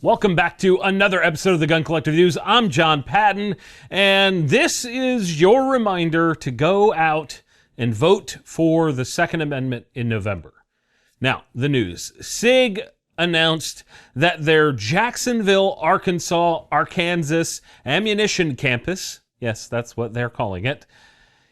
Welcome back to another episode of the Gun Collector News. I'm John Patton, and this is your reminder to go out and vote for the Second Amendment in November. Now, the news. Sig announced that their Jacksonville, Arkansas ammunition campus, yes, that's what they're calling it,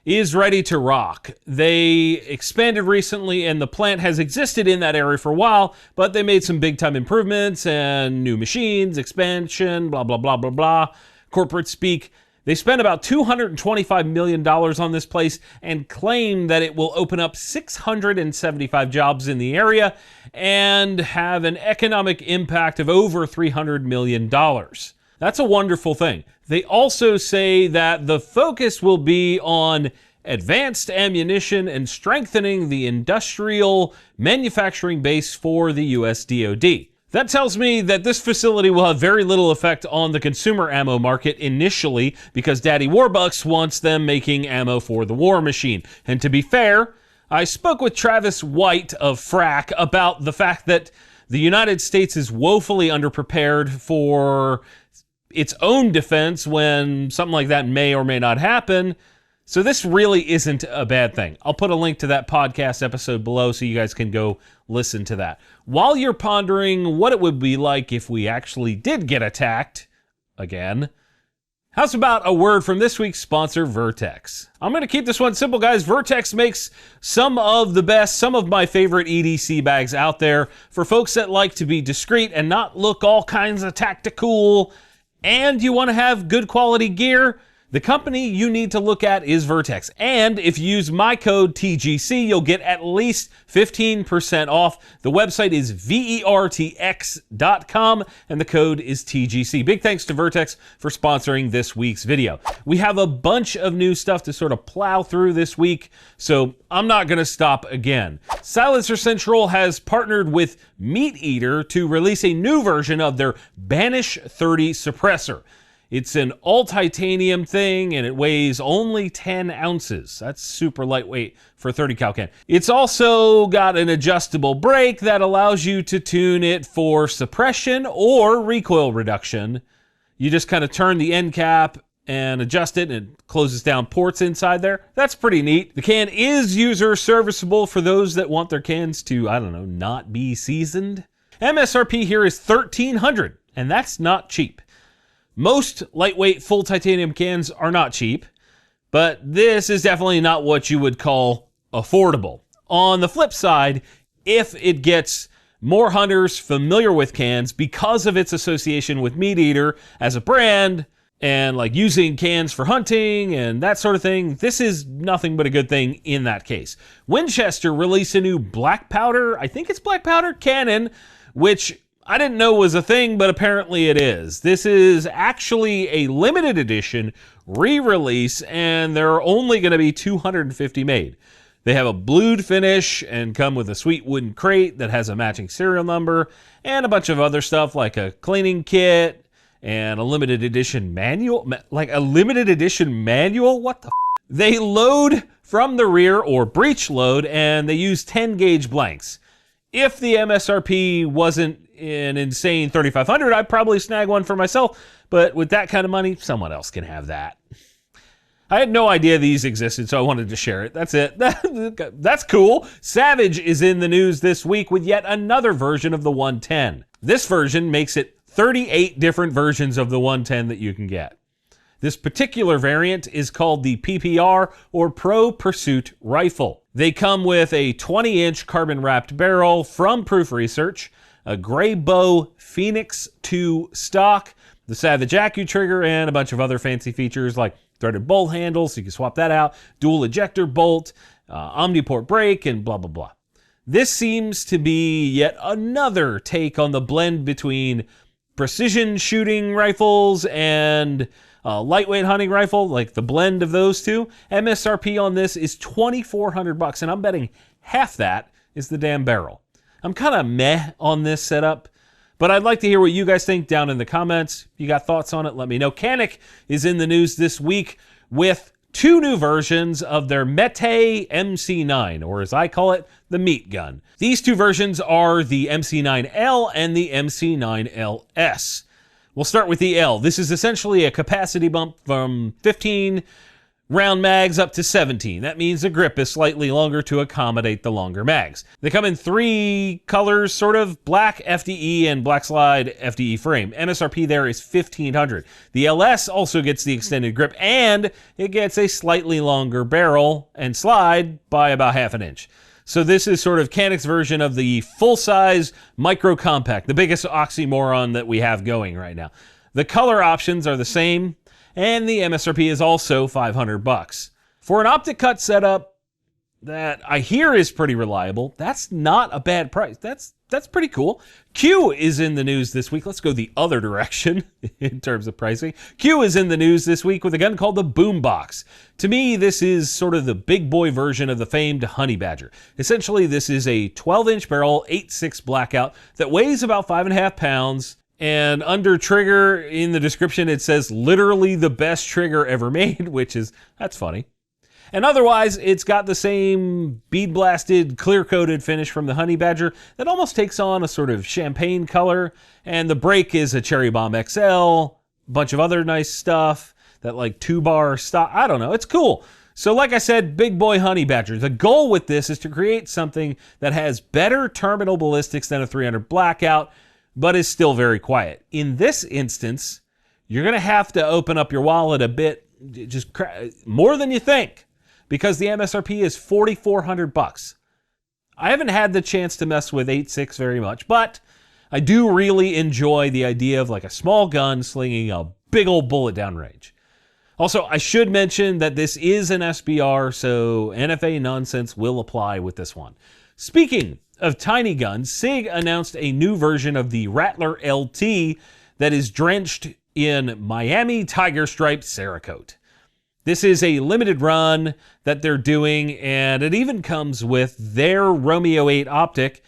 is ready to rock. They expanded recently and the plant has existed in that area for a while, but they made some big time improvements and new machines, expansion, blah, blah, blah, blah, blah. Corporate speak. They spent about $225 million on this place and claim that it will open up 675 jobs in the area and have an economic impact of over $300 million. That's a wonderful thing. They also say that the focus will be on advanced ammunition and strengthening the industrial manufacturing base for the US DoD. That tells me that this facility will have very little effect on the consumer ammo market initially because Daddy Warbucks wants them making ammo for the war machine. And to be fair, I spoke with Travis White of FRAC about the fact that the United States is woefully underprepared for its own defense when something like that may or may not happen. So this really isn't a bad thing. I'll put a link to that podcast episode below so you guys can go listen to that. While you're pondering what it would be like if we actually did get attacked again, how's about a word from this week's sponsor, Vertex? I'm going to keep this one simple, guys. Vertex makes some of my favorite EDC bags out there for folks that like to be discreet and not look all kinds of tactical, and you want to have good quality gear. The company you need to look at is Vertex. And if you use my code TGC, you'll get at least 15% off. The website is vertx.com and the code is TGC. Big thanks to Vertex for sponsoring this week's video. We have a bunch of new stuff to sort of plow through this week, so I'm not going to stop again. Suppressor Central has partnered with Meat Eater to release a new version of their Banish 30 suppressor. It's an all-titanium thing, and it weighs only 10 ounces. That's super lightweight for a 30 cal can. It's also got an adjustable brake that allows you to tune it for suppression or recoil reduction. You just kind of turn the end cap and adjust it, and it closes down ports inside there. That's pretty neat. The can is user serviceable for those that want their cans to, not be seasoned. MSRP here is $1,300, and that's not cheap. Most lightweight full titanium cans are not cheap, but this is definitely not what you would call affordable. On the flip side, if it gets more hunters familiar with cans because of its association with Meat Eater as a brand and like using cans for hunting and that sort of thing, this is nothing but a good thing in that case. Winchester released a new black powder, I think it's black powder cannon, which I didn't know was a thing, but apparently it is. This is actually a limited edition re-release, and there are only going to be 250 made. They have a blued finish and come with a sweet wooden crate that has a matching serial number and a bunch of other stuff like a cleaning kit and a limited edition manual. Like a limited edition manual? What the f? They load from the rear or breech load, and they use 10 gauge blanks. If the MSRP wasn't an insane $3,500, I'd probably snag one for myself, but with that kind of money, someone else can have that. I had no idea these existed, so I wanted to share it. That's it. That's cool. Savage is in the news this week with yet another version of the 110. This version makes it 38 different versions of the 110 that you can get. This particular variant is called the PPR, or Pro Pursuit Rifle. They come with a 20-inch carbon-wrapped barrel from Proof Research, a gray bow Phoenix 2 stock, the Savage AccuTrigger, and a bunch of other fancy features like threaded bolt handles, so you can swap that out, dual ejector bolt, omniport brake, and blah, blah, blah. This seems to be yet another take on the blend between precision shooting rifles and lightweight hunting rifle, like the blend of those two. MSRP on this is $2,400, and I'm betting half that is the damn barrel. I'm kind of meh on this setup, but I'd like to hear what you guys think down in the comments. If you got thoughts on it, let me know. Canic is in the news this week with two new versions of their Mete MC9, or as I call it, the meat gun. These two versions are the MC9L and the MC9LS. We'll start with the L. This is essentially a capacity bump from 15 round mags up to 17. That means the grip is slightly longer to accommodate the longer mags. They come in three colors, sort of: black FDE and black slide FDE frame. MSRP there is $1,500. The LS also gets the extended grip, and it gets a slightly longer barrel and slide by about half an inch. So this is sort of Canic's version of the full-size micro compact, the biggest oxymoron that we have going right now. The color options are the same, and the MSRP is also $500. For an optic cut setup that I hear is pretty reliable, that's not a bad price. That's pretty cool. Q is in the news this week. Let's go the other direction in terms of pricing. Q is in the news this week with a gun called the Boombox. To me, this is sort of the big boy version of the famed Honey Badger. Essentially, this is a 12-inch barrel, 8.6 blackout that weighs about 5.5 pounds. And under trigger in the description, it says literally the best trigger ever made, that's funny. And otherwise, it's got the same bead blasted, clear coated finish from the Honey Badger that almost takes on a sort of champagne color. And the brake is a Cherry Bomb XL, a bunch of other nice stuff, that like 2-bar stock. I don't know, it's cool. So like I said, big boy Honey Badger. The goal with this is to create something that has better terminal ballistics than a 300 blackout, but is still very quiet. In this instance, you're gonna have to open up your wallet a bit, just more than you think, because the MSRP is $4,400. I haven't had the chance to mess with 8.6 very much, but I do really enjoy the idea of like a small gun slinging a big old bullet downrange. Also, I should mention that this is an SBR, so NFA nonsense will apply with this one. Speaking of tiny guns, Sig announced a new version of the Rattler LT that is drenched in Miami Tiger Stripe Cerakote. This is a limited run that they're doing, and it even comes with their Romeo 8 optic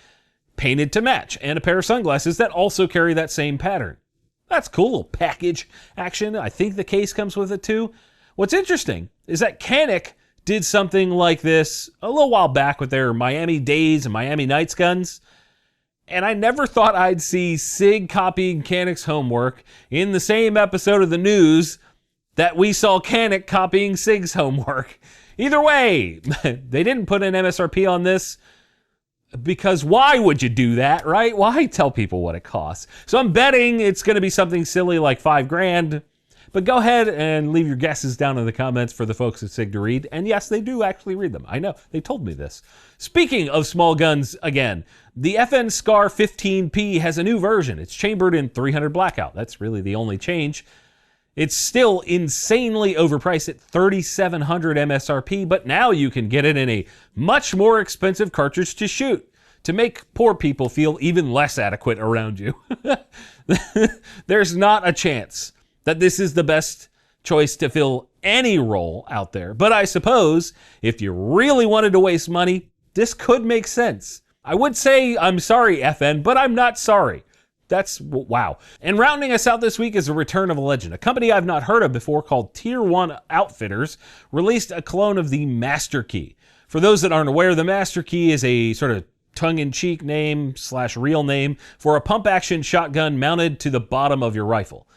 painted to match, and a pair of sunglasses that also carry that same pattern. That's cool, little package action. I think the case comes with it too. What's interesting is that Canic did something like this a little while back with their Miami Days and Miami Nights guns, and I never thought I'd see Sig copying Canic's homework in the same episode of the news that we saw Canic copying Sig's homework. Either way, they didn't put an MSRP on this, because why would you do that, right? Why tell people what it costs? So I'm betting it's going to be something silly like $5,000. But go ahead and leave your guesses down in the comments for the folks at Sig to read. And yes, they do actually read them. I know, they told me this. Speaking of small guns again, the FN Scar 15P has a new version. It's chambered in 300 blackout. That's really the only change. It's still insanely overpriced at $3,700 MSRP, but now you can get it in a much more expensive cartridge to shoot, to make poor people feel even less adequate around you. There's not a chance that this is the best choice to fill any role out there. But I suppose if you really wanted to waste money, this could make sense. I would say I'm sorry, FN, but I'm not sorry. That's wow. And rounding us out this week is the return of a legend. A company I've not heard of before called Tier 1 Outfitters released a clone of the Masterkey. For those that aren't aware, the Masterkey is a sort of tongue-in-cheek name / real name for a pump-action shotgun mounted to the bottom of your rifle.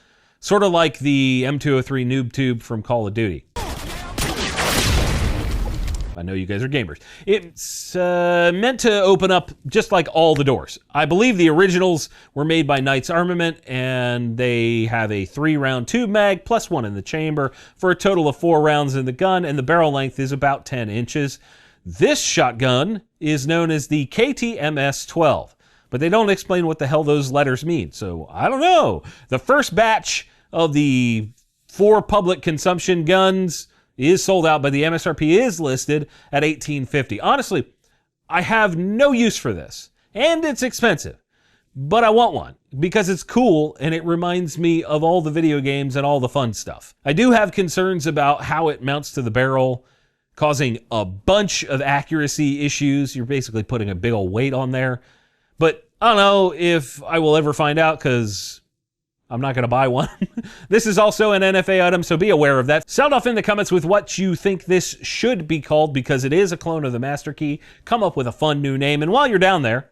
Sort of like the M203 Noob Tube from Call of Duty. I know you guys are gamers. It's meant to open up just like all the doors. I believe the originals were made by Knight's Armament, and they have a 3-round tube mag plus 1 in the chamber for a total of 4 rounds in the gun, and the barrel length is about 10 inches. This shotgun is known as the KTMS-12, but they don't explain what the hell those letters mean, so I don't know. The first batch of the 4 public consumption guns is sold out, but the MSRP is listed at $1,850. Honestly, I have no use for this, and it's expensive, but I want one because it's cool and it reminds me of all the video games and all the fun stuff. I do have concerns about how it mounts to the barrel, causing a bunch of accuracy issues. You're basically putting a big old weight on there, but I don't know if I will ever find out, because I'm not going to buy one. This is also an NFA item, so be aware of that. Sound off in the comments with what you think this should be called, because it is a clone of the Masterkey. Come up with a fun new name, and while you're down there,